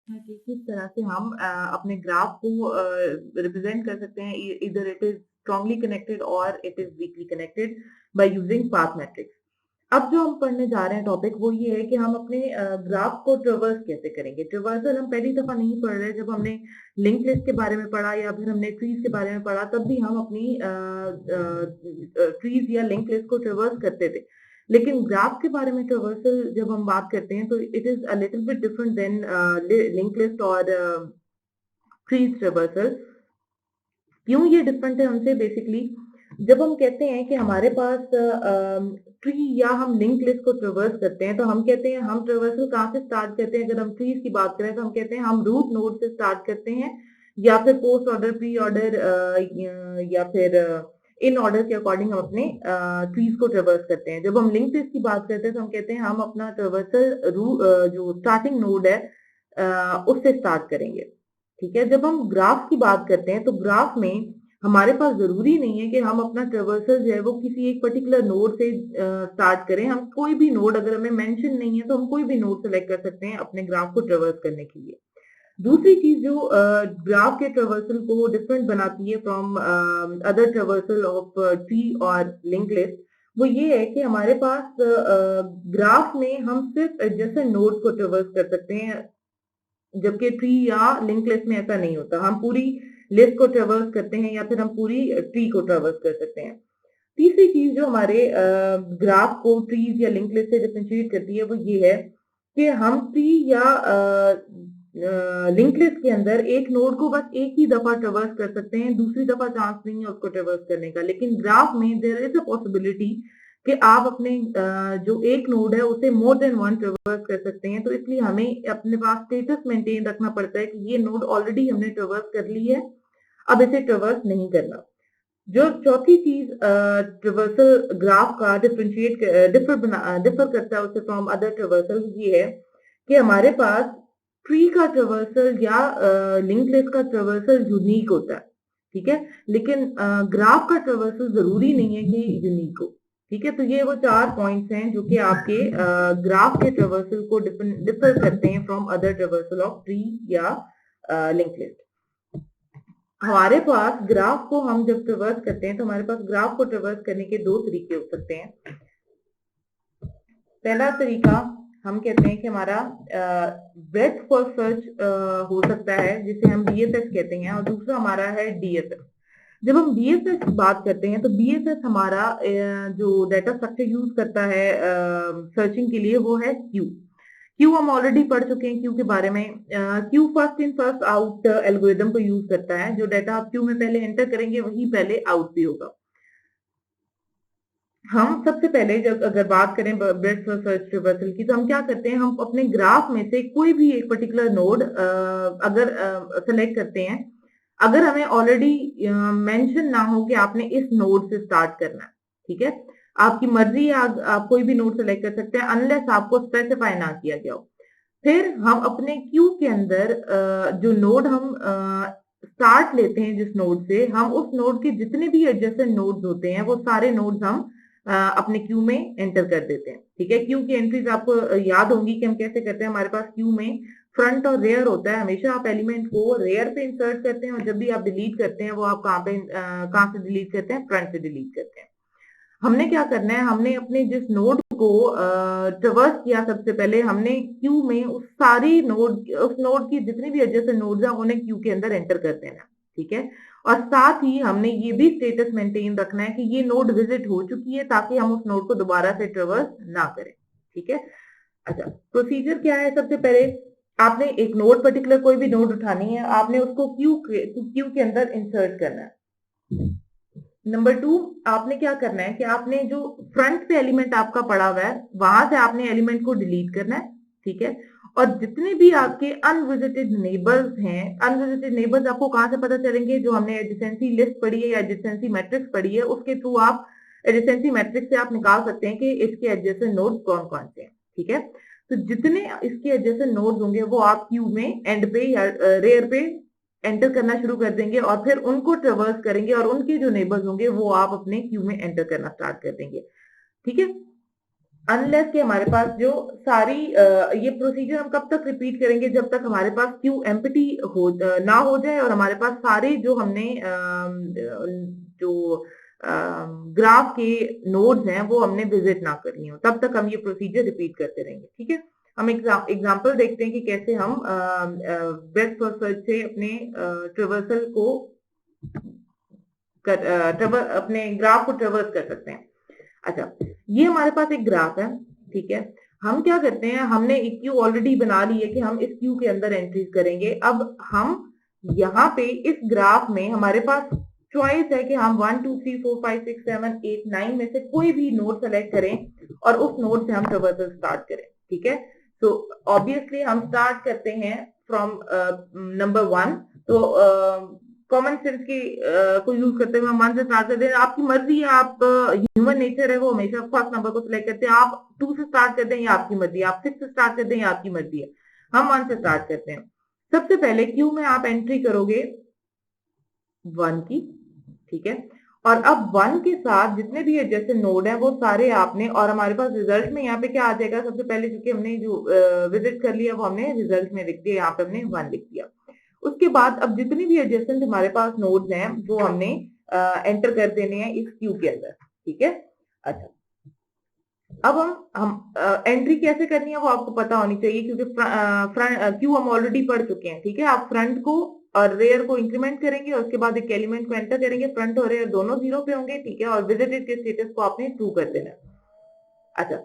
कि किस तरह से हम अपने ग्राफ को रिप्रेजेंट कर सकते हैं, इधर इट इज स्ट्रांगली कनेक्टेड और it is weekly connected by using path matrix. अब जो हम पढ़ने जा रहे हैं टॉपिक वो ये है कि हम अपने ग्राफ को ट्रेवर्स कैसे करेंगे। ट्रेवर्सल हम पहली दफा नहीं पढ़ रहे, जब हमने लिंक लिस्ट के बारे में पढ़ा या फिर हमने ट्रीज के बारे में पढ़ा तब भी हम अपनी ट्रीज या लिंक लिस्ट को ट्रेवर्स करते थे। लेकिन ग्राफ के बारे में ट्रेवर्सल जब हम बात करते हैं तो it is a little bit different than link list और ट्रीज ट्रेवर्सल। क्यों ये डिफरेंट है हमसे? बेसिकली जब हम कहते हैं कि हमारे पास ट्री या हम लिंक लिस्ट को ट्रेवर्स करते हैं तो हम कहते हैं हम ट्रेवर्सल कहाँ से स्टार्ट करते हैं। अगर हम ट्रीज की बात करें तो हम कहते हैं हम रूट नोड से स्टार्ट करते हैं या फिर पोस्ट ऑर्डर, प्री ऑर्डर या फिर इन ऑर्डर के अकॉर्डिंग हम अपने ट्रीज को ट्रेवर्स करते हैं। जब हम लिंक लिस्ट की बात करते हैं तो हम कहते हैं हम अपना ट्रेवर्सल जो स्टार्टिंग नोड है उससे स्टार्ट करेंगे। ठीक है, जब हम ग्राफ की बात करते हैं तो ग्राफ में हमारे पास जरूरी नहीं है कि हम अपना ट्रेवर्सल जो है वो किसी एक पर्टिकुलर नोड से स्टार्ट करें। हम कोई भी नोड, अगर हमें मेंशन नहीं है तो हम कोई भी नोड सेलेक्ट कर सकते हैं अपने ग्राफ को ट्रेवर्स करने के लिए। दूसरी चीज जो ग्राफ के ट्रेवर्सल को डिफरेंट बनाती है from other traversal of tree और लिंक लिस्ट, वो ये है कि हमारे पास ग्राफ में हम सिर्फ एडजेसेंट नोड्स को ट्रेवर्स कर सकते हैं, जबकि ट्री या लिंक लिस्ट में ऐसा नहीं होता। हम पूरी लिस्ट को ट्रेवर्स करते हैं या फिर हम पूरी ट्री को ट्रेवर्स कर सकते हैं। तीसरी चीज जो हमारे ग्राफ को ट्रीज या लिंक लिस्ट से डिफरेंशिएट करती है वो ये है कि हम ट्री या लिंक लिस्ट के अंदर एक नोड को बस एक ही दफा ट्रेवर्स कर सकते हैं, दूसरी दफा चांस नहीं है उसको ट्रेवर्स करने का। लेकिन ग्राफ में देयर इज अ पॉसिबिलिटी कि आप अपने जो एक नोड है उसे मोर देन वन ट्रेवर्स कर सकते हैं। तो इसलिए हमें अपने पास स्टेटस मेंटेन रखना पड़ता है कि ये नोड ऑलरेडी हमने ट्रेवर्स कर ली है, अब इसे ट्रेवर्स नहीं करना। जो चौथी चीज ट्रेवर्सल ग्राफ का डिफर करता है उससे फ्रॉम अदर ट्रेवर्सल, ये है कि हमारे पास ट्री का ट्रेवर्सल या लिंक लिस्ट का ट्रेवर्सल यूनिक होता है। ठीक है, लेकिन ग्राफ का ट्रेवर्सल जरूरी नहीं है कि यूनिक हो। ठीक है, तो ये वो चार पॉइंट्स हैं जो कि आपके ग्राफ के ट्रेवर्सल को डिफर करते हैं from other traversal of tree या लिंक लिस्ट। हमारे पास ग्राफ को हम जब ट्रेवर्स करते हैं तो हमारे पास ग्राफ को ट्रेवर्स करने के दो तरीके हो सकते हैं। पहला तरीका हम कहते हैं कि हमारा ब्रेड्थ फर्स्ट सर्च हो सकता है जिसे हम बीएसएस कहते हैं, और दूसरा हमारा है डीएसएस। जब हम बीएसएस की बात करते हैं तो बीएसएस हमारा जो डाटा स्ट्रक्चर यूज करता है सर्चिंग के लिए वो है क्यू। क्यू हम ऑलरेडी पढ़ चुके हैं क्यू के बारे में। Q first in first out algorithm को यूज करता है। जो डाटा आप क्यू में पहले एंटर करेंगे वही पहले आउट भी होगा। हम सबसे पहले जब अगर बात करें ब्रेड्थ फर्स्ट सर्च ट्रेवर्सल की तो हम क्या करते हैं, हम अपने ग्राफ में से कोई भी एक पर्टिकुलर नोड अगर सेलेक्ट करते हैं, अगर हमें ऑलरेडी मेंशन ना हो कि आपने इस नोड से स्टार्ट करना है। ठीक है, आपकी मर्जी है, आप कोई भी नोड सेलेक्ट कर सकते हैं अनलेस आपको स्पेसिफाई ना किया गया हो। फिर हम अपने क्यू के अंदर जो नोड हम स्टार्ट लेते हैं, जिस नोड से, हम उस नोड के जितने भी एडजेसेंट नोड्स होते हैं वो सारे नोड्स हम अपने क्यू में एंटर कर देते हैं। ठीक है, क्यू की एंट्रीज आपको याद होंगी कि हम कैसे करते हैं। हमारे पास क्यू में फ्रंट और रेयर होता है। हमेशा आप एलिमेंट को रेयर पे इंसर्ट करते हैं और जब भी आप डिलीट करते हैं वो आप कहाँ से डिलीट करते हैं? फ्रंट से डिलीट करते हैं। हमने क्या करना है, हमने अपने जिस नोड को ट्रेवर्स किया सबसे पहले, हमने क्यू में उस नोड की जितनी भी एडजेसेंट नोड्स हैं उन्हें क्यू के अंदर एंटर कर देना। ठीक है, और साथ ही हमने ये भी स्टेटस मेंटेन रखना है कि ये नोड विजिट हो चुकी है ताकि हम उस नोड को दोबारा से ट्रेवर्स ना करें। ठीक है, अच्छा प्रोसीजर क्या है? सबसे पहले आपने एक नोड, पर्टिकुलर कोई भी नोड उठानी है, आपने उसको क्यू के अंदर इंसर्ट करना है। नंबर 2, आपने क्या करना है कि आपने जो फ्रंट पे एलिमेंट आपका पड़ा हुआ है वहां से आपने एलिमेंट को डिलीट करना है। ठीक है, और जितने भी आपके अनविजिटेड नेबर्स हैं, अनविजिटेड नेबर्स आपको कहां से पता चलेंगे? जो हमने एडजेसेंसी लिस्ट पढ़ी है या एडजेसेंसी मैट्रिक्स पढ़ी है उसके थ्रू आप एडजेसेंसी मैट्रिक्स से आप निकाल सकते हैं कि इसके एडजेसेंट नोड्स कौन कौन से हैं। ठीक है, तो जितने इसके एडजेसेंट नोड्स होंगे वो आप क्यू में एंड पे या रेयर पे एंटर करना शुरू कर देंगे और फिर उनको ट्रेवर्स करेंगे और उनके जो नेबर्स होंगे वो आप अपने क्यू में एंटर करना स्टार्ट कर देंगे। ठीक है, अनलेस कि हमारे पास जो सारी ये प्रोसीजर हम कब तक रिपीट करेंगे, जब तक हमारे पास क्यू एम्प्टी ना हो जाए और हमारे पास सारे जो हमने जो ग्राफ के नोड्स हैं वो हमने विजिट ना करनी हो, तब तक हम ये प्रोसीजर रिपीट करते रहेंगे। ठीक है, हम एग्जांपल देखते हैं कि कैसे हम ब्रेथ फर्स्ट सर्च से अपने ट्रेवर्सल को अपने ग्राफ को ट्रेवर्स कर सकते हैं। अच्छा, ये हमारे पास एक ग्राफ है। ठीक है, हम क्या करते हैं, हमने एक क्यू ऑलरेडी बना ली है कि हम इस क्यू के अंदर एंट्रीज करेंगे। अब हम यहाँ पे इस ग्राफ में हमारे पास चॉइस है कि हम 1 2 3 4 5 6 7 8 9 में से कोई भी नोड सेलेक्ट करें और उस नोड से हम ट्रेवर्सल स्टार्ट करें। ठीक है, तो ऑब्वियसली हम स्टार्ट करते हैं फ्रॉम नंबर 1। तो कॉमन सेंस की को यूज करते हुए हम 1 से स्टार्ट करते हैं। आपकी मर्जी है, आप ह्यूमन नेचर है वो हमेशा फर्स्ट नंबर को सिलेक्ट करते हैं। आप 2 से स्टार्ट करते हैं, ये आपकी मर्जी है। आप 6 से स्टार्ट करते हैं, ये आपकी मर्जी है। हम 1 से स्टार्ट करते हैं। सबसे पहले क्यू में आप एंट्री करोगे 1 की। ठीक है, और अब 1 के साथ जितने भी एडजेसेंट नोड है वो सारे आपने, और हमारे पास रिजल्ट में यहाँ पे क्या आ जाएगा, सबसे पहले क्योंकि हमने जो विजिट कर लिया वो हमने रिजल्ट में लिख दिया, यहाँ पे हमने 1 लिख दिया। उसके बाद अब जितनी भी एडजेसेंट हमारे पास नोड्स हैं वो हमने एंटर कर देने हैं इस क्यू के अंदर। ठीक है, अच्छा, अब हम एंट्री कैसे करनी है वो आपको पता होनी चाहिए, क्योंकि फ्रंट क्यू हम ऑलरेडी पढ़ चुके हैं। ठीक है, आप फ्रंट को और रेयर को इंक्रीमेंट करेंगे और उसके बाद एक एलिमेंट को एंटर करेंगे। फ्रंट और रेयर दोनों 0 पे होंगे। ठीक है, और विजिटेड के स्टेटस को आपने ट्रू कर देना है। अच्छा,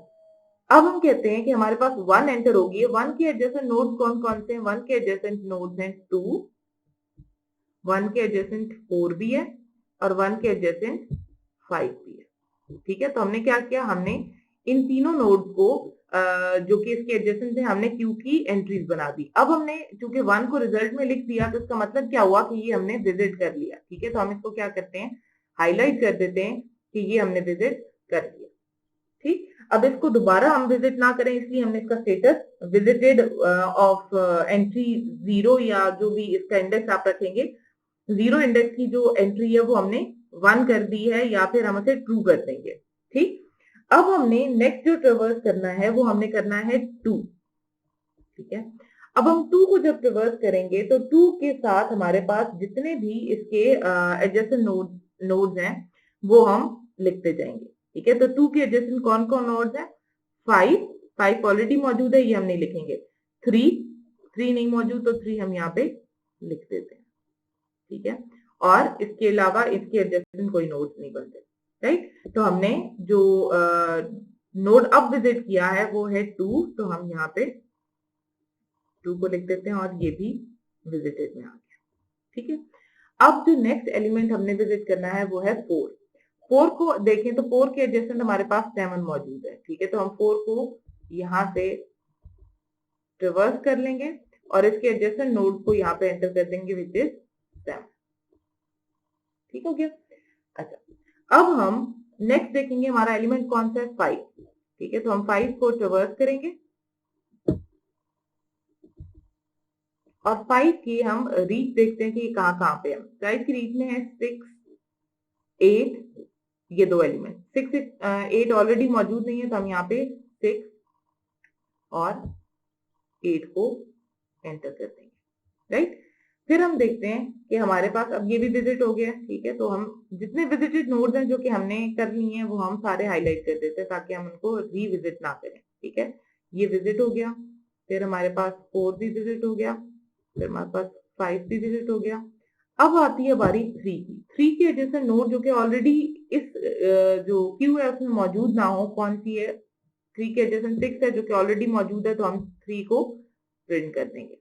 अब हम कहते हैं कि हमारे पास 1 एंटर होगी। 1 के एडजेसेंट नोड्स कौन कौन से हैं? 1 के एडजेसेंट नोड्स हैं 2, 1 के एडजेसेंट 4 भी है और 1 के एडजेसेंट 5 भी है। ठीक है, तो हमने क्या किया, हमने इन तीनों नोड्स को जो कि इसके एडजेसेंट थे हमने क्यू की एंट्रीज बना दी। अब हमने चूंकि 1 को रिजल्ट में लिख दिया तो इसका मतलब क्या हुआ कि ये हमने विजिट कर लिया। ठीक है, तो हम इसको क्या करते हैं, हाईलाइट कर देते हैं कि ये हमने विजिट कर लिया। ठीक, अब इसको दोबारा हम विजिट ना करें इसलिए हमने इसका स्टेटस विजिटेड ऑफ एंट्री 0 या जो भी इसका इंडेक्स आप रखेंगे 0 इंडेक्स की जो एंट्री है वो हमने 1 कर दी है, या फिर हम उसे ट्रू कर देंगे। ठीक, अब हमने नेक्स्ट जो ट्रेवर्स करना है वो हमने करना है 2। ठीक है, अब हम 2 को जब ट्रेवर्स करेंगे तो 2 के साथ हमारे पास जितने भी इसके एडजेसेंट नोड्स हैं वो हम लिखते जाएंगे। ठीक है, तो 2 के एडजेसेंट कौन कौन नोड्स हैं? 5 ऑलरेडी मौजूद है, ये हम नहीं लिखेंगे। 3 नहीं मौजूद तो 3 हम यहाँ पे लिख देते हैं। ठीक है, और इसके अलावा इसके एडजेसेंट कोई नोड्स नहीं बनते। राइट, तो हमने जो नोड अब विजिट किया है वो है 2, तो हम यहाँ पे 2 को लिख देते हैं और ये भी विजिटेड में आ गया। ठीक है, अब जो नेक्स्ट एलिमेंट हमने विजिट करना है वो है 4। 4 को देखें तो 4 के एडजेसेंट हमारे पास 7 मौजूद है। ठीक है, तो हम 4 को यहाँ से ट्रेवर्स कर लेंगे और इसके एडजेसेंट नोड को यहाँ पे एंटर कर देंगे विच इज 7। ठीक हो गया। अच्छा, अब हम नेक्स्ट देखेंगे हमारा एलिमेंट कौन सा है? 5। ठीक है, तो हम 5 को ट्रेवर्स करेंगे और 5 की हम रीच देखते हैं कि कहां पे है। 5 की रीच में है 6, 8, ये 2 एलिमेंट। 6 8 ऑलरेडी मौजूद नहीं है तो हम यहाँ पे 6 और 8 को एंटर कर देंगे। राइट, फिर हम देखते हैं कि हमारे पास अब ये भी विजिट हो गया। ठीक है, तो हम जितने विजिटेड नोड्स हैं जो कि हमने कर लिए हैं वो हम सारे हाईलाइट कर देते हैं ताकि हम उनको रीविजिट ना करें। ठीक है, ये विजिट हो गया, फिर हमारे पास 4 भी विजिट हो गया, फिर हमारे पास 5 भी विजिट हो गया। अब आती है बारी 3 की। 3 के एडजेसेंट नोड जो कि ऑलरेडी इस जो क्यू है उसमें मौजूद ना हो, कौन सी है? 3 के एडजेसेंट 6 है जो कि ऑलरेडी मौजूद है, तो हम 3 को प्रिंट कर देंगे।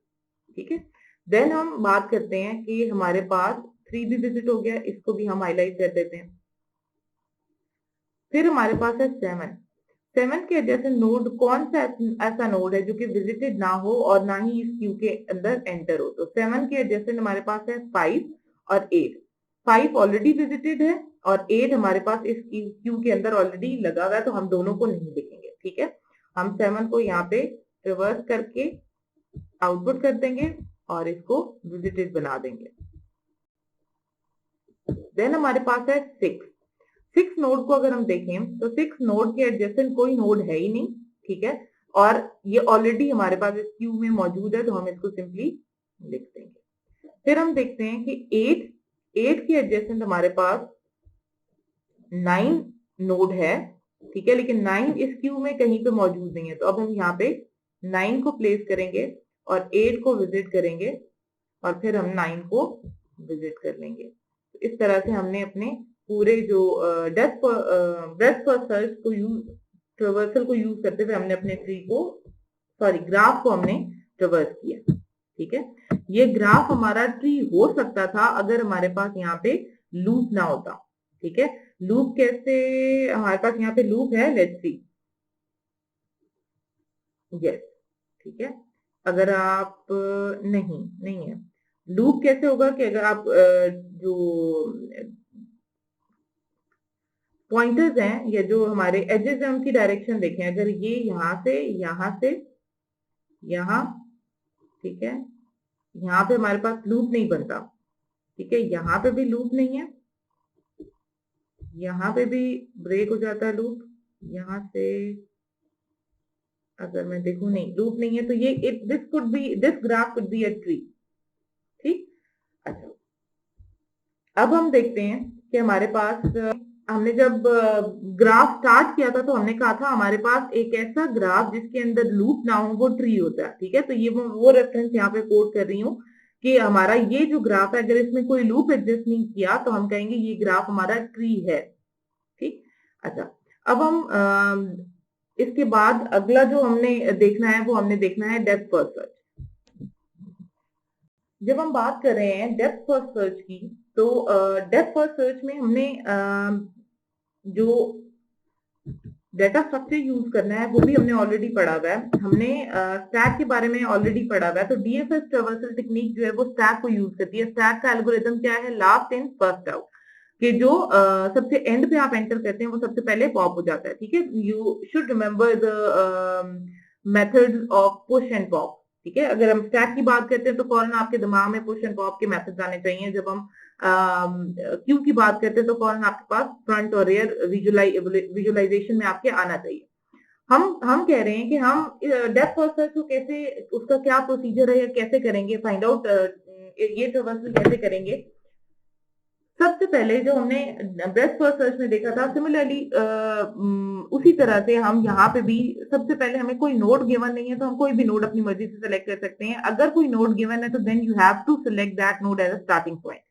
ठीक है, देन हम बात करते हैं कि हमारे पास 3 भी विजिट हो गया, इसको भी हम हाईलाइट कर देते हैं। फिर हमारे पास है 7 के एडजेसेंट नोड कौन सा ऐसा नोड है जो कि विजिटेड ना हो और ना ही इस क्यू के अंदर एंटर हो? तो 7 के एडजेसेंट हमारे पास है 5 और 8। 5 ऑलरेडी विजिटेड है और 8 हमारे पास इस क्यू के अंदर ऑलरेडी लगा हुआ है, तो हम दोनों को नहीं लिखेंगे। ठीक है, हम 7 को यहाँ पे रिवर्स करके आउटपुट कर देंगे और इसको विजिटेड बना देंगे। देन हमारे पास है 6। 6 नोड को अगर हम देखें तो 6 नोड के एडजेसेंट कोई नोड है ही नहीं, ठीक है, और ये ऑलरेडी हमारे पास इस क्यू में मौजूद है, तो हम इसको सिंपली लिख देंगे। फिर हम देखते हैं कि 8 के एडजेसेंट हमारे पास 9 नोड है, ठीक है, लेकिन 9 इस क्यू में कहीं पे मौजूद नहीं है, तो अब हम यहाँ पे 9 को प्लेस करेंगे और 8 को विजिट करेंगे और फिर हम 9 को विजिट कर लेंगे। तो इस तरह से हमने अपने पूरे जो ब्रेथ फर्स्ट सर्च को ट्रेवर्सल को यूज करते हुए हमने अपने ग्राफ को हमने ट्रेवर्स किया, ठीक है। ये ग्राफ हमारा ट्री हो सकता था अगर हमारे पास यहाँ पे लूप ना होता, ठीक है। लूप कैसे, हमारे पास यहाँ पे लूप है, लेट्स सी, यस, ठीक है। अगर आप नहीं है, लूप कैसे होगा कि अगर आप जो पॉइंटर्स हैं या जो हमारे एजेस हैं उनकी डायरेक्शन देखें, अगर ये यहां से यहां, ठीक है, यहाँ पे हमारे पास लूप नहीं बनता, ठीक है, यहाँ पे भी लूप नहीं है, यहाँ पे भी ब्रेक हो जाता है लूप, यहाँ से अगर मैं देखूं नहीं लूप नहीं है, तो ये this graph could be a tree, ठीक। अच्छा, अब हम देखते हैं कि हमारे पास हमने जब ग्राफ स्टार्ट किया था तो हमने कहा था हमारे पास एक ऐसा ग्राफ जिसके अंदर लूप ना हो वो ट्री होता है, ठीक है। तो ये वो रेफरेंस यहाँ पे कोट कर रही हूँ कि हमारा ये जो ग्राफ है अगर इसमें कोई लूप एग्जिस्ट नहीं किया तो हम कहेंगे ये ग्राफ हमारा ट्री है, ठीक। अच्छा, अब हम इसके बाद अगला जो हमने देखना है वो हमने देखना है डेप्थ फर्स्ट सर्च। जब हम बात कर रहे हैं डेप्थ फर्स्ट सर्च की, तो डेप्थ फर्स्ट सर्च में हमने जो डेटा स्ट्रक्चर यूज करना है वो भी हमने ऑलरेडी पढ़ा हुआ है, हमने स्टैक के बारे में ऑलरेडी पढ़ा हुआ है। तो डीएफएस ट्रेवर्सल टेक्निक जो है वो स्टैक को यूज करती है। स्टैक का एल्गोरिथम क्या है, लास्ट इन फर्स्ट आउट, कि जो सबसे एंड पे आप एंटर करते हैं वो सबसे पहले पॉप हो जाता है, ठीक है। You should remember the method of push and pop, ठीक है। अगर हम स्टैक की बात करते हैं तो फौरन आपके दिमाग में पुश एंड पॉप के मेथड्स आने चाहिए। जब हम क्यू की बात करते हैं तो फौरन आपके पास फ्रंट और रियर विजुअलाइजेशन में आपके आना चाहिए। हम कह रहे हैं कि हम डेप्थ फर्स्ट सर्च को कैसे, उसका क्या प्रोसीजर है या कैसे करेंगे फाइंड आउट, ये ट्रेवर्सल कैसे करेंगे। सबसे पहले जो हमने ब्रेथ फर्स्ट सर्च में देखा था, सिमिलरली उसी तरह से हम यहाँ पे भी सबसे पहले हमें कोई नोड गिवन नहीं है तो हम कोई भी नोड अपनी मर्जी से सिलेक्ट कर सकते हैं। अगर कोई नोड गिवन है तो then you have to select that node as a starting point,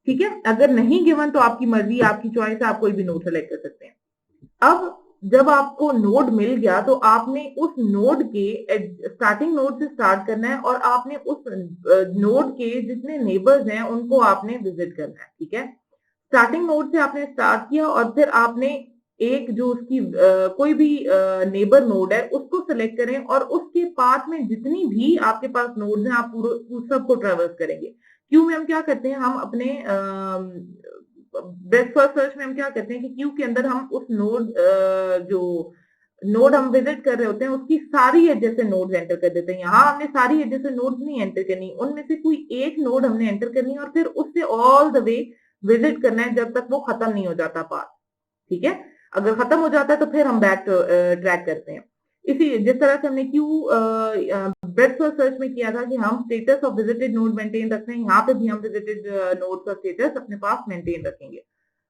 ठीक है। अगर नहीं गिवन तो आपकी मर्जी, आपकी चॉइस है, आप कोई भी नोड सेलेक्ट कर सकते हैं। अब जब आपको नोड मिल गया तो आपने उस नोड के स्टार्टिंग नोड से स्टार्ट करना है और आपने उस नोड के जितने नेबर्स हैं उनको आपने विजिट करना है, ठीक है। स्टार्टिंग नोड से आपने स्टार्ट किया और फिर आपने एक जो उसकी कोई भी नेबर नोड है उसको सिलेक्ट करें और उसके पाथ में जितनी भी आपके पास नोड्स हैं आप पूरे सबको ट्रेवर्स करेंगे। क्यू में हम क्या करते हैं, हम अपने ब्रेथ फर्स्ट सर्च में हम क्या करते हैं कि क्यू के अंदर हम उस नोड जो नोड हम विजिट कर रहे होते हैं उसकी सारी एजेस से नोड्स एंटर कर देते हैं। यहाँ हमने सारी एजेस से नोड्स नहीं एंटर करनी, उनमें से कोई एक नोड हमने एंटर करनी है और फिर उससे ऑल द वे विजिट करना है जब तक वो खत्म नहीं हो जाता पाथ, ठीक है। अगर खत्म हो जाता है तो फिर हम बैक ट्रैक करते हैं। इसी जिस तरह से हमने क्यू ब्रेथ फर्स्ट सर्च में किया था कि हम status of visited node maintain रखते हैं, यहाँ पे भी हम विजिटेड नोड का स्टेटस अपने पास मेंटेन रखेंगे।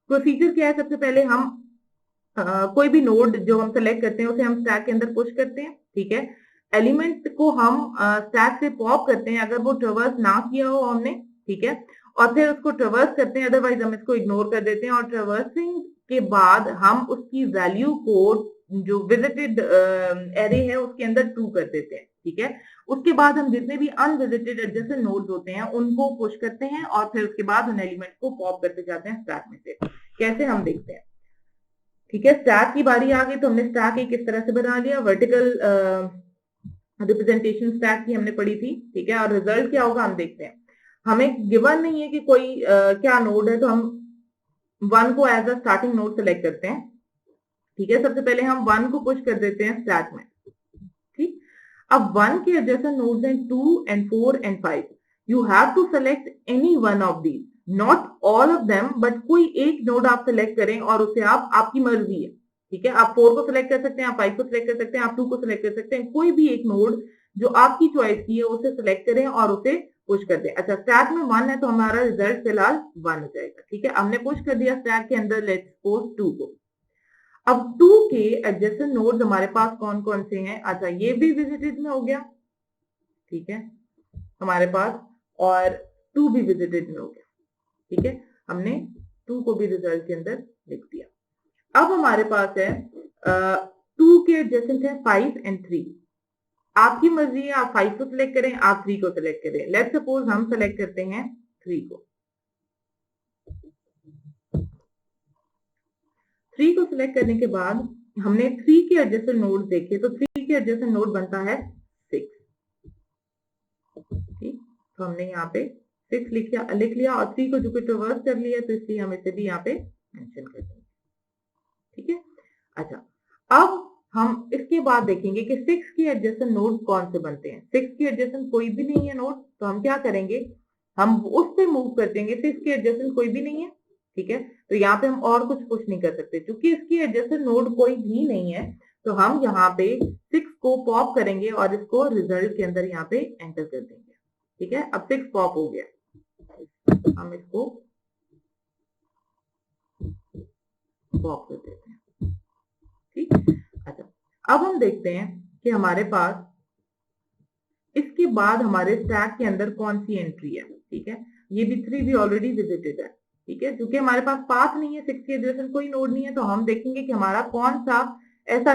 प्रोसीजर क्या है, सबसे पहले हम कोई भी नोड जो हम सेलेक्ट करते हैं उसे हम स्टैक के अंदर पुश करते हैं, ठीक है। एलिमेंट को हम स्टैक से पॉप करते हैं अगर वो ट्रेवर्स ना किया हो हमने, ठीक है, और फिर उसको ट्रेवर्स करते हैं, अदरवाइज हम इसको इग्नोर कर देते हैं। और ट्रेवर्सिंग के बाद हम उसकी वैल्यू को जो विजिटेड एरे है उसके अंदर ट्रू कर देते हैं, ठीक है। उसके बाद हम जितने भी अनविजिटेड एडजेसेंट नोड्स होते हैं उनको पुश करते हैं और फिर उसके बाद उन एलिमेंट को पॉप करते जाते हैं स्टैक में से। कैसे हम देखते हैं, ठीक है। स्टैक की बारी आ गई तो हमने स्टैक एक इस तरह से बना लिया, वर्टिकल रिप्रेजेंटेशन स्टैक की हमने पढ़ी थी, ठीक है। और रिजल्ट क्या होगा हम देखते हैं। हमें गिवन नहीं है कि कोई क्या नोड है, तो हम 1 को as a starting node select करते हैं, ठीक है। सबसे पहले हम 1 को पुश कर देते हैं स्टैक में, ठीक। अब 1 के एडजेसेंट नोड्स हैं 2 and 4 and 5। You have to select any one of these, not all of them, but कोई एक नोड आप सिलेक्ट करें और उसे आप, आपकी मर्जी है, ठीक है, आप 4 को सिलेक्ट कर सकते हैं, आप 5 को सिलेक्ट कर सकते हैं, आप 2 को सिलेक्ट कर सकते हैं, कोई भी एक नोड जो आपकी चॉइस की है उसे सिलेक्ट करें और उसे पुश कर दें। अच्छा, स्टैक में 1 है तो हमारा रिजल्ट फिलहाल 1 हो जाएगा, ठीक है, हमने पुश कर दिया स्टैक के अंदर, लेट्स सपोज 2 को। अब 2 के एडजेसेंट नोड्स हमारे पास कौन कौन से हैं? अच्छा, ये भी विजिटेड में हो गया, ठीक है, हमारे पास, और 2 भी विजिटेड में हो गया, ठीक है, हमने 2 को भी रिजल्ट के अंदर लिख दिया। अब हमारे पास है 2 के एडजेसेंट है 5 एंड 3। आपकी मर्जी है, आप 5 को सिलेक्ट करें, आप 3 को सिलेक्ट करें। लेट्स सपोज हम सिलेक्ट करते हैं 3 को। 3 को सिलेक्ट करने के बाद हमने 3 के एडजेसेंट नोड देखे, तो 3 के एडजेसेंट नोड बनता है 6, ठीक, तो हमने यहाँ पे 6 लिख लिया और 3 को जो कि ट्रवर्स कर लिया, तो इसलिए हम इसे भी यहाँ पे मेंशन कर देंगे, ठीक है। अच्छा, अब हम इसके बाद देखेंगे कि 6 के एडजेसेंट नोड कौन से बनते हैं। 6 के एडजेसेंट कोई भी नहीं है नोड, तो हम क्या करेंगे, हम उस पे मूव कर देंगे। 6 के एडजेसेंट कोई भी नहीं है, ठीक है, तो यहाँ पे हम और कुछ पुश नहीं कर सकते, क्योंकि इसकी एडजेसेंट नोड कोई भी नहीं है, तो हम यहाँ पे 6 को पॉप करेंगे और इसको रिजल्ट के अंदर यहाँ पे एंटर कर देंगे, ठीक है। अब 6 पॉप हो गया, हम इसको पॉप कर देते हैं, ठीक। अच्छा, अब हम देखते हैं कि हमारे पास इसके बाद हमारे स्टैक के अंदर कौन सी एंट्री है, ठीक है। ये भी 3 भी ऑलरेडी विजिटेड है, ठीक है, क्योंकि हमारे पास पाथ नहीं है, 6 के एडजेसेंट कोई नोड नहीं है, तो हम देखेंगे कि हमारा कौन सा ऐसा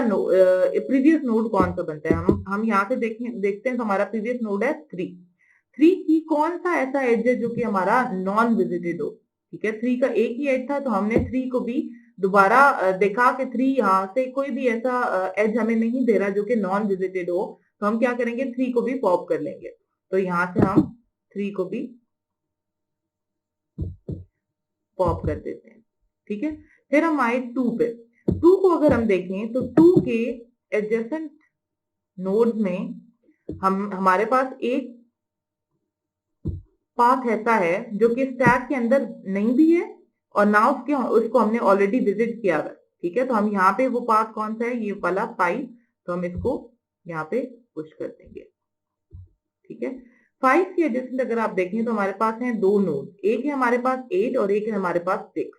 प्रीवियस नोड कौन सा बनता है। हम यहाँ से देखते हैं, तो हमारा प्रीवियस नोड है 3 की कौन सा ऐसा एज है जो कि हमारा नॉन विजिटेड हो, ठीक है। 3 का एक ही एज था, तो हमने 3 को भी दोबारा देखा कि 3 यहाँ से कोई भी ऐसा एज हमें नहीं दे रहा जो कि नॉन विजिटेड हो, तो हम क्या करेंगे, 3 को भी पॉप कर लेंगे। तो यहां से हम 3 को भी पॉप कर देते हैं, ठीक है। फिर हम आए 2 पे। 2 को अगर हम देखें तो 2 के एडजेसेंट नोड्स में हमारे पास एक पाथ ऐसा है जो कि स्टैक के अंदर नहीं भी है और ना उसको हमने ऑलरेडी विजिट किया है, ठीक है। तो हम यहाँ पे वो पाथ कौन सा है, ये वाला 5, तो हम इसको यहाँ पे पुश कर देंगे, ठीक है। 5 के एडजेसेंट अगर आप देखें तो हमारे पास हैं 2 नोड, एक है हमारे पास 8 और एक है हमारे पास 6,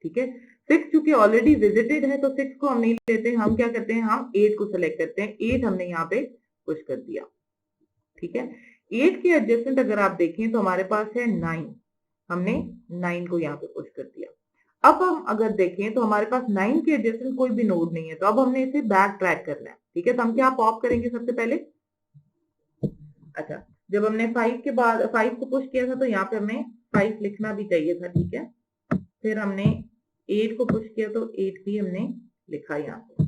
ठीक है। 6 चूंकि ऑलरेडी विजिटेड है, तो 6 को हम नहीं लेते, हम क्या करते हैं, हम 8 को सिलेक्ट करते हैं। 8 हमने यहाँ पे पुश कर दिया, ठीक है। 8 के एडजेसेंट अगर आप देखें तो हमारे पास है 9, हमने 9 को यहाँ पे पुश कर दिया। अब हम अगर देखें तो हमारे पास 9 के एडजेसेंट कोई भी नोड नहीं है, तो अब हमने इसे बैक ट्रैक करना है, ठीक है। तो हम क्या पॉप करेंगे सबसे पहले। अच्छा, जब हमने 5 के बाद 5 को पुश किया था, तो यहाँ पे हमें 5 लिखना भी चाहिए था, ठीक है। फिर हमने 8 को पुश किया, तो 8 भी हमने लिखा यहाँ पे,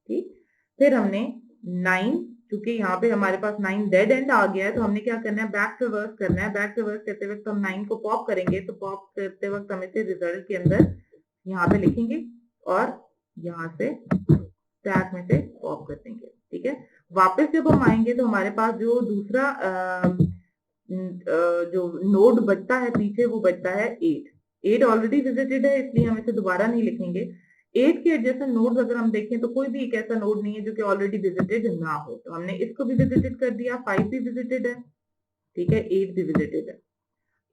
ठीक। फिर हमने 9, क्योंकि यहाँ पे हमारे पास 9 डेड एंड आ गया है, तो हमने क्या करना है, बैक रिवर्स करना है। बैक रिवर्स करते वक्त हम 9 को पॉप करेंगे, तो पॉप करते वक्त हम इसे रिजल्ट के अंदर यहाँ पे लिखेंगे और यहाँ से स्टैक में से पॉप कर देंगे, ठीक है। वापस जब हम आएंगे तो हमारे पास जो दूसरा जो नोड बचता है पीछे, वो बचता है 8 ऑलरेडी विजिटेड है, इसलिए हम इसे दोबारा नहीं लिखेंगे। 8 के एडजेसेंट नोड्स अगर हम देखें तो कोई भी एक ऐसा नोड नहीं है जो कि ऑलरेडी विजिटेड ना हो, तो हमने इसको भी विजिटेड कर दिया। 5 भी विजिटेड है, ठीक है, 8 भी विजिटेड है।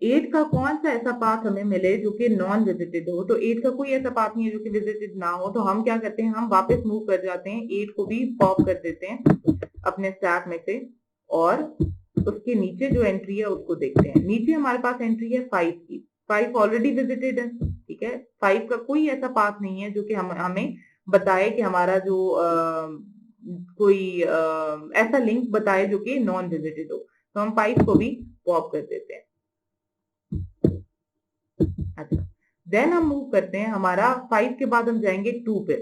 8 का कौन सा ऐसा पाथ हमें मिले जो कि नॉन विजिटेड हो, तो 8 का कोई ऐसा पाथ नहीं है जो कि विजिटेड ना हो, तो हम क्या करते हैं, हम वापस मूव कर जाते हैं, 8 को भी पॉप कर देते हैं अपने स्टैक में से और उसके नीचे जो एंट्री है उसको देखते हैं। नीचे हमारे पास एंट्री है 5 की, 5 ऑलरेडी विजिटेड है, ठीक है। 5 का कोई ऐसा पाथ नहीं है जो कि हमें बताए कि हमारा जो कोई ऐसा लिंक बताए जो कि नॉन विजिटेड हो, तो हम 5 को भी पॉप कर देते हैं। अच्छा, देन हम मूव करते हैं, हमारा 5 के बाद हम जाएंगे 2 पे।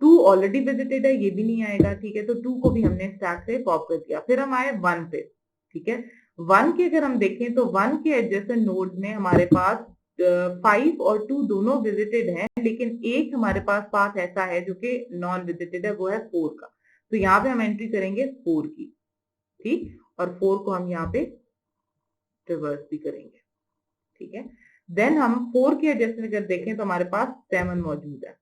2 ऑलरेडी विजिटेड है, ये भी नहीं आएगा, ठीक है, तो 2 को भी हमने स्टैक से पॉप कर दिया। फिर हम आए 1 पे, ठीक है। 1 के अगर हम देखें तो 1 के एडजेसेंट नोड्स में हमारे पास 5 और 2 दोनों विजिटेड हैं, लेकिन एक हमारे पास पाथ ऐसा है जो कि नॉन विजिटेड है, वो है 4 का, तो यहाँ पे हम एंट्री करेंगे 4 की, ठीक, और 4 को हम यहाँ पे रिवर्स भी करेंगे, ठीक है। देन हम 4 के एडजेसेंट अगर देखें तो हमारे पास 7 मौजूद है,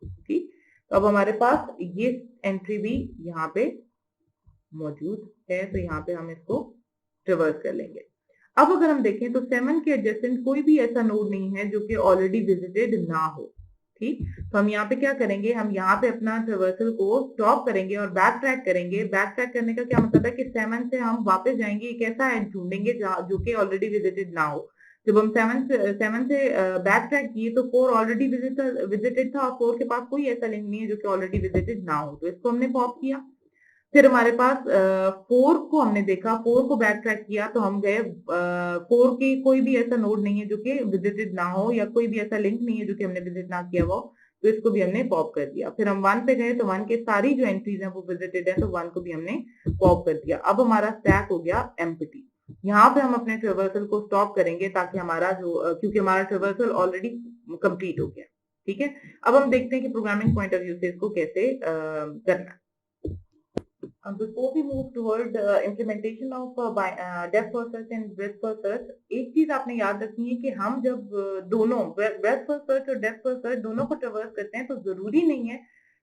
ठीक। तो अब हमारे पास ये एंट्री भी यहाँ पे मौजूद है, तो यहाँ पे हम इसको रिवर्स कर लेंगे। अब अगर हम देखें तो 7 के एडजेसेंट कोई भी ऐसा नोड नहीं है जो कि ऑलरेडी विजिटेड ना हो, ठीक। तो हम यहाँ पे क्या करेंगे, हम यहाँ पे अपना ट्रेवर्सल को स्टॉप करेंगे और बैक ट्रैक करेंगे। बैक ट्रैक करने का क्या मतलब है कि 7 से हम वापस जाएंगे, एक ऐसा एज ढूंढेंगे जो कि ऑलरेडी विजिटेड ना हो। जब हम 7 से बैक ट्रैक किए तो 4 ऑलरेडी विजिटेड था और 4 के पास कोई ऐसा लिंक नहीं है जो कि ऑलरेडी विजिटेड ना हो, तो इसको हमने पॉप किया। फिर हमारे पास 4 को हमने देखा, 4 को बैक ट्रैक किया तो हम गए 4 की कोई भी ऐसा नोड नहीं है जो कि विजिटेड ना हो, या कोई भी ऐसा लिंक नहीं है जो कि हमने विजिट ना किया हुआ हो, तो इसको भी हमने पॉप कर दिया। फिर हम 1 पे गए तो 1 के सारी जो एंट्रीज हैं वो विजिटेड है, तो 1 को भी हमने पॉप कर दिया। अब हमारा स्टैक हो गया एम्प्टी। यहाँ पे हम अपने ट्रेवर्सल को स्टॉप करेंगे ताकि हमारा जो क्योंकि हमारा ट्रेवर्सल ऑलरेडी कंप्लीट हो गया, ठीक है। अब हम देखते हैं कि प्रोग्रामिंग पॉइंट ऑफ व्यू से इसको कैसे करना है। Before we move toward implementation of depth first search and breadth first search, एक चीज आपने याद रखनी है कि हम जब दोनों breadth first search और depth first search दोनों को ट्रेवर्स करते हैं तो जरूरी नहीं है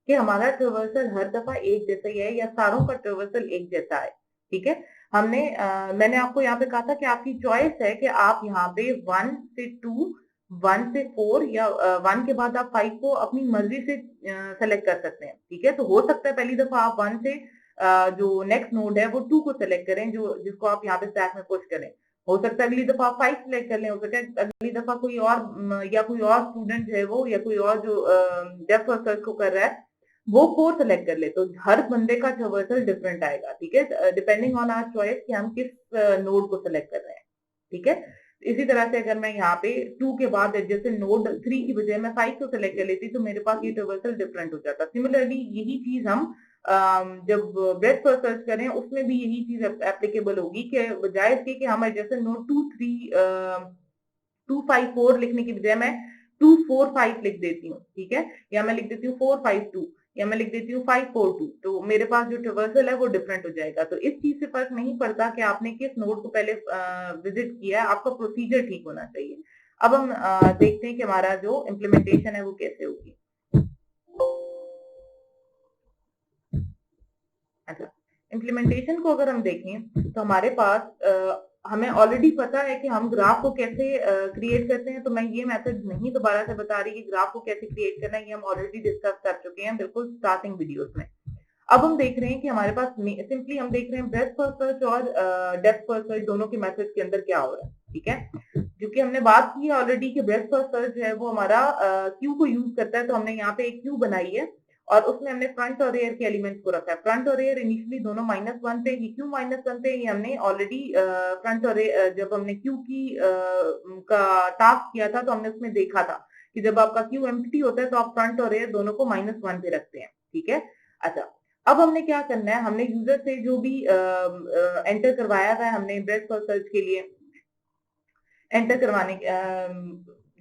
कि हमारा ट्रेवर्सल हर दफा एक जैसा ही है या सारों का ट्रेवर्सल एक जैसा है, ठीक है। मैंने आपको यहाँ पे कहा था कि आपकी चॉइस है कि आप यहाँ पे 1 से 2, 1 से 4 या 1 के बाद आप 5 को अपनी मर्जी से सेलेक्ट कर सकते हैं, ठीक है। तो हो सकता है पहली दफा आप 1 से जो नेक्स्ट नोड है वो 2 को सेलेक्ट करें, जो जिसको आप यहाँ पे स्टैक में पुश करें। हो सकता है अगली दफा आप 5 सेलेक्ट कर लें, हो सकता है अगली दफा कोई और या कोई और स्टूडेंट है वो, या कोई और जो डेप्थ फर्स्ट सर्च को कर रहा है वो 4 सेलेक्ट कर ले, तो हर बंदे का ट्रेवर्सल डिफरेंट आएगा, ठीक है, डिपेंडिंग ऑन आवर चॉइस कि हम किस नोड को सेलेक्ट कर रहे हैं, ठीक है। इसी तरह से अगर मैं यहाँ पे 2 के बाद जैसे नोड 3 की बजाय मैं 5 को सेलेक्ट कर लेती तो मेरे पास ये ट्रेवर्सल डिफरेंट हो जाता। सिमिलरली यही चीज हम जब ब्रेथ फर्स्ट सर्च करें उसमें भी यही चीज एप्लीकेबल होगी कि बजाय इसके कि हम जैसे नोड 2 3 2 5 4 लिखने की बजाय मैं 2 4 5 लिख देती हूँ, ठीक है, या मैं लिख देती हूँ 4 5 2, या मैं लिख देती हूँ 5 4 2, तो मेरे पास जो ट्रेवर्सल है वो डिफरेंट हो जाएगा। तो इस चीज से फर्क नहीं पड़ता कि आपने किस नोड को पहले विजिट किया है, आपका प्रोसीजर ठीक होना चाहिए। अब हम देखते हैं कि हमारा जो इम्प्लीमेंटेशन है वो कैसे होगी। अच्छा, इम्प्लीमेंटेशन को अगर हम देखें तो हमारे पास हमें ऑलरेडी पता है कि हम ग्राफ को कैसे क्रिएट करते हैं, तो मैं ये मेथड नहीं दोबारा से बता रही कि ग्राफ को कैसे क्रिएट करना है, ये हम ऑलरेडी डिस्कस कर चुके हैं बिल्कुल स्टार्टिंग वीडियोस में। अब हम देख रहे हैं कि हमारे पास सिंपली हम देख रहे हैं ब्रेथ फर्स्ट सर्च और डेप्थ फर्स्ट सर्च दोनों के मेथड के अंदर क्या हो रहा है, ठीक है। क्योंकि हमने बात की है ऑलरेडी कि ब्रेथ फर्स्ट सर्च जो है वो हमारा क्यू को यूज करता है, तो हमने यहाँ पे एक क्यू बनाई है और उसमें हमने फ्रंट और रेयर के एलिमेंट्स को रखा है। फ्रंट और रेयर इनिशियली दोनों -1 पे, ये क्यू -1 पे, ये हमने ऑलरेडी फ्रंट और जब हमने क्यू की का टास्क किया था तो हमने उसमें देखा था कि जब आपका क्यू एम्प्टी होता है तो आप फ्रंट और रेयर दोनों को -1 पे रखते हैं, ठीक है। अच्छा, अब हमने क्या करना है, हमने यूजर से जो भी एंटर करवाया था हमने ब्रेथ फर्स्ट सर्च के लिए एंटर करवाने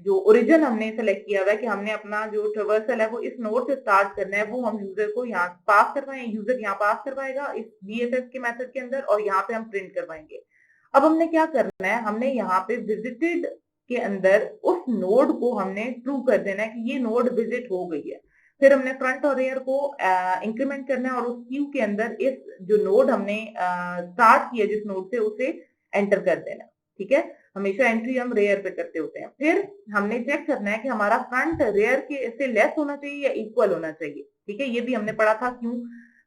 जो ओरिजिन हमने सेलेक्ट किया हुआ है कि हमने अपना जो ट्रेवर्सल है वो इस नोड से स्टार्ट करना है, वो हम यूजर को यहाँ पास करवाएं, यूजर यहाँ पास करवाएगा इस बीएसएस के मेथड के अंदर और यहाँ पे हम प्रिंट करवाएंगे। अब हमने क्या करना है, हमने यहाँ पे विजिटेड के अंदर उस नोड को हमने ट्रू कर देना है कि ये नोड विजिट हो गई है। फिर हमने फ्रंट और रेयर को इंक्रीमेंट करना है और उस क्यू के अंदर इस जो नोड हमने स्टार्ट किया जिस नोड से उसे एंटर कर देना, ठीक है। हमेशा एंट्री हम रेयर पे करते होते हैं। फिर हमने चेक करना है कि हमारा फ्रंट रेयर के से लेस होना चाहिए या इक्वल होना चाहिए, ठीक है। ये भी हमने पढ़ा था, क्यों,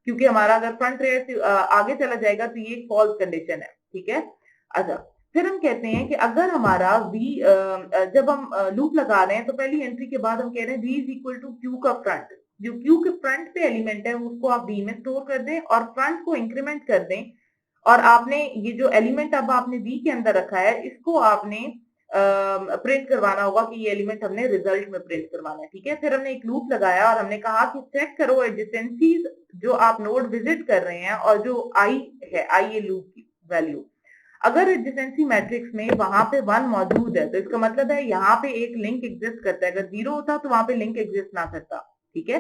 क्योंकि हमारा अगर फ्रंट रेयर से आगे चला जाएगा तो ये फॉल्स कंडीशन है, ठीक है। अच्छा, फिर हम कहते हैं कि अगर हमारा v जब हम लूप लगा रहे हैं तो पहली एंट्री के बाद हम कह रहे हैं v is equal to Q का फ्रंट, जो क्यू के फ्रंट पे एलिमेंट है उसको आप v में स्टोर कर दें और फ्रंट को इंक्रीमेंट कर दें, और आपने ये जो एलिमेंट अब आपने v के अंदर रखा है इसको आपने प्रिंट करवाना होगा कि ये एलिमेंट हमने रिजल्ट में प्रिंट करवाना है, ठीक है। फिर हमने एक लूप लगाया और हमने कहा कि चेक करो एडजेसेंसीज जो आप नोड विजिट कर रहे हैं और जो i है, i ये लूप की वैल्यू, अगर एडजेसेंसी मैट्रिक्स में वहां पे 1 मौजूद है तो इसका मतलब है यहाँ पे एक लिंक एग्जिस्ट करता है, अगर 0 होता तो वहां पे लिंक एग्जिस्ट ना करता, ठीक है।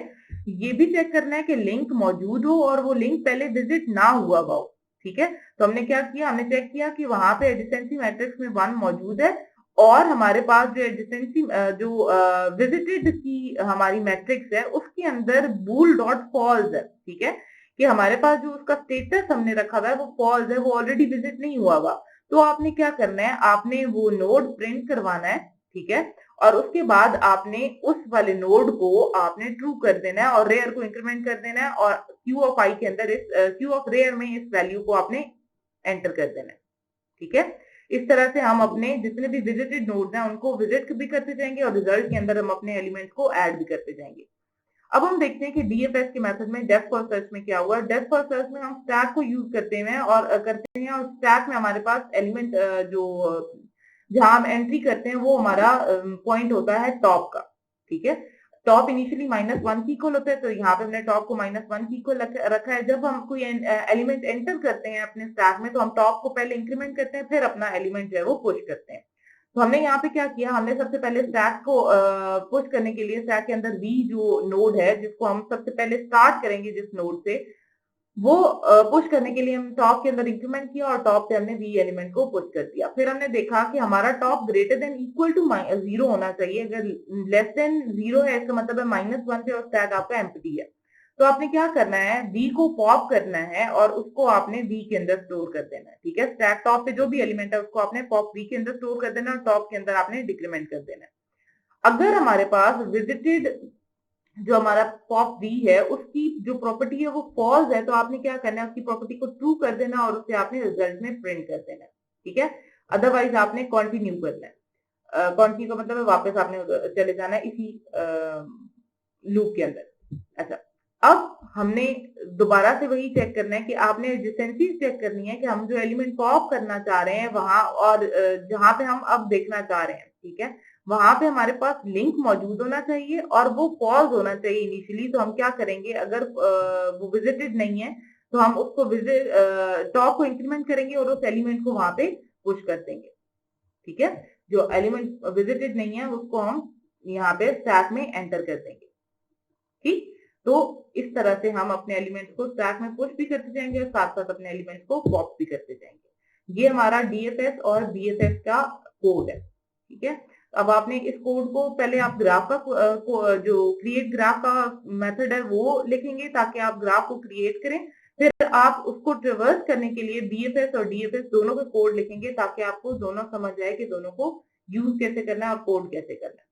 ये भी चेक करना है कि लिंक मौजूद हो और वो लिंक पहले विजिट ना हुआ हो, ठीक है। तो हमने क्या किया, हमने चेक किया कि वहां पे एडजेसेंसी मैट्रिक्स में 1 मौजूद है और हमारे पास जो एडजेसेंसी जो विजिटेड की हमारी मैट्रिक्स है उसके अंदर बूल डॉट फॉल्स है। ठीक है, कि हमारे पास जो उसका स्टेटस हमने रखा हुआ है वो फॉल्स है, वो ऑलरेडी विजिट नहीं हुआ हुआ। तो आपने क्या करना है, आपने वो नोड प्रिंट करवाना है। ठीक है, और उसके बाद आपने उस वाले नोड को आपने ट्रू कर देना है और रेयर को इंक्रीमेंट कर देना है और क्यू ऑफ आई के अंदर इस क्यू ऑफ रेयर में इस वैल्यू को आपने एंटर कर देना है। ठीक है, इस तरह से हम अपने जितने भी विजिटेड नोड्स हैं उनको विजिट भी करते जाएंगे और रिजल्ट के अंदर हम अपने एलिमेंट्स को ऐड भी करते जाएंगे। अब हम देखते हैं कि डीएफएस के मेथड में डेप्थ फर्स्ट सर्च में क्या हुआ। डेप्थ फर्स्ट सर्च में हम स्टैक को यूज करते हैं और स्टैक में हमारे पास एलिमेंट जो जहां हम एंट्री करते हैं वो हमारा पॉइंट होता है टॉप का। ठीक है, टॉप इनिशियली -1 की इक्वल होता है, तो यहाँ पे हमने टॉप को -1 की इक्वल रखा है। जब हम कोई एलिमेंट एंटर करते हैं अपने स्टैक में तो हम टॉप को पहले इंक्रीमेंट करते हैं, फिर अपना एलिमेंट जो है वो पुश करते हैं। तो हमने यहाँ पे क्या किया, हमने सबसे पहले स्टैक को पुश करने के लिए स्टैक के अंदर वी जो नोड है जिसको हम सबसे पहले स्टार्ट करेंगे जिस नोड से, वो पुश करने के लिए हम टॉप के अंदर इंक्रीमेंट किया और टॉप पे हमने वी एलिमेंट को पुश कर दिया। फिर हमने देखा कि हमारा top greater than equal to 0 होना चाहिए। अगर लेस देन 0 है इसका मतलब है -1 से और स्टैक आपका एम्प्टी है। तो आपने क्या करना है, वी को पॉप करना है और उसको आपने वी के अंदर स्टोर कर देना है। ठीक है, स्टैक टॉप पे जो भी एलिमेंट है उसको आपने पॉप वी के अंदर स्टोर कर देना है और टॉप के अंदर आपने डिक्रीमेंट कर देना है। अगर हमारे पास विजिटेड जो हमारा पॉप वी है उसकी जो प्रॉपर्टी है वो फॉल्स है, तो आपने क्या करना है, उसकी प्रॉपर्टी को ट्रू कर देना और उसे आपने रिजल्ट में प्रिंट कर देना है। ठीक है, अदरवाइज आपने कंटिन्यू करना है। कंटिन्यू का मतलब है वापस आपने चले जाना है इसी लूप के अंदर। अच्छा, अब हमने दोबारा से वही चेक करना है कि आपने एडजेसेंसी चेक करनी है कि हम जो एलिमेंट पॉप करना चाह रहे हैं वहां और जहां पे हम अब देखना चाह रहे हैं, ठीक है, वहां पे हमारे पास लिंक मौजूद होना चाहिए और वो पॉज होना चाहिए इनिशियली। तो हम क्या करेंगे, अगर वो विजिटेड नहीं है तो हम उसको विजिट टॉप को इंक्रीमेंट करेंगे और उस एलिमेंट को वहां पे पुश कर देंगे। ठीक है, जो एलिमेंट विजिटेड नहीं है उसको हम यहाँ पे स्टैक में एंटर कर देंगे। ठीक, तो इस तरह से हम अपने एलिमेंट्स को स्टैक में पुश भी करते जाएंगे और साथ साथ अपने एलिमेंट्स को पॉप भी करते जाएंगे। ये हमारा डीएफएस और बीएफएस का कोड है। ठीक है, अब आपने इस कोड को पहले आप ग्राफ का जो क्रिएट ग्राफ का मेथड है वो लिखेंगे ताकि आप ग्राफ को क्रिएट करें। फिर आप उसको ट्रिवर्स करने के लिए बीएफएस और डीएफएस दोनों का कोड लिखेंगे ताकि आपको दोनों समझ आए कि दोनों को यूज कैसे करना है और कोड कैसे करना है।